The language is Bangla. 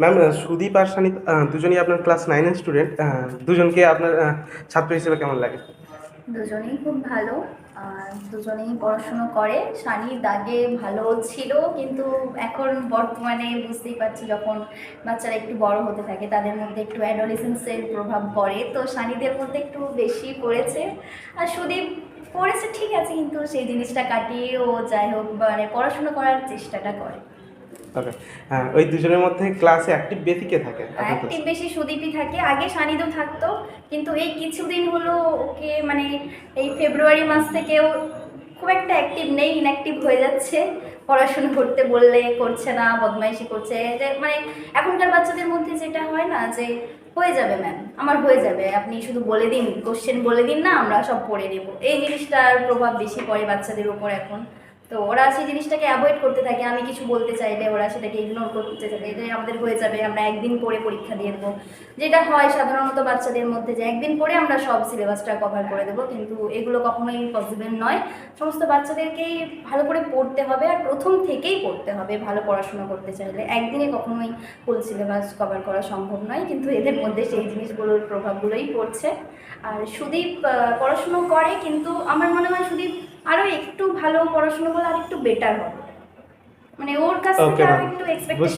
ম্যাম, সুদীপ আর সানিত দুজনেই আপনার ক্লাস 9 এর স্টুডেন্ট। দুজনকে আপনার ছাত্র হিসেবে কেমন লাগে? দুজনেই খুব ভালো। দুজনেই পড়াশুনো করে। সানির আগে ভালো ছিল, কিন্তু এখন বর্তমানে বুঝতেই পারছি, যখন বাচ্চারা একটু বড় হতে থাকে তাদের মধ্যে একটু অ্যাডোলেসেন্সের প্রভাব পড়ে, তো সানিদের মধ্যে একটু বেশি পড়েছে। আর সুদীপ পড়েছে ঠিক আছে, কিন্তু সেই জিনিসটা কাটিয়ে ও যাই হোক মানে পড়াশুনো করার চেষ্টাটা করে। ওকে। ওই দুজনের মধ্যে ক্লাসে অ্যাক্টিভ বেশি কে থাকে আপনার অ্যাক্টিভ ক্লাসে? বেশি সুদীপই থাকে, আগে সানিদও থাকতো, কিন্তু এই কিছুদিন হলো ওকে মানে এই ফেব্রুয়ারি মাস থেকে ও খুব একটা অ্যাক্টিভ নেই, ইনঅ্যাক্টিভ হয়ে যাচ্ছে। পড়াশুনো করতে বললে করছে না, বদমাইশি করছে, যে মানে এখনকার বাচ্চাদের মধ্যে যেটা হয় না, যে হয়ে যাবে ম্যাম, আমার হয়ে যাবে, আপনি শুধু বলে দিন, কোশ্চেন বলে দিন না, আমরা সব পড়ে নেব, এই জিনিসটার প্রভাব বেশি পড়ে বাচ্চাদের উপর এখন। তো ওরা সেই জিনিসটাকে অ্যাভয়েড করতে থাকে, আমি কিছু বলতে চাইলে ওরা সেটাকে ইগনোর করতে থাকে, যে আমাদের হয়ে যাবে, আমরা একদিন পরে পরীক্ষা দিয়ে দেবো। যেটা হয় সাধারণত বাচ্চাদের মধ্যে, যে একদিন পরে আমরা সব সিলেবাসটা কভার করে দেবো, কিন্তু এগুলো কখনোই পসিবল নয়। সমস্ত বাচ্চাদেরকেই ভালো করে পড়তে হবে, আর প্রথম থেকেই পড়তে হবে ভালো পড়াশোনা করতে চাইলে। একদিনে কখনোই ফুল সিলেবাস কভার করা সম্ভব নয়, কিন্তু এদের মধ্যে সেই জিনিসগুলোর প্রভাবগুলোই পড়ছে। আর সুদীপ পড়াশুনো করে, কিন্তু আমার মনে হয় সুদীপ আরও একটু ভালো পড়াশুনো করলে আর একটু বেটার হবে, মানে ওর কাছ থেকে ওকে আরও ম্যাম, একটু এক্সপেক্টেশন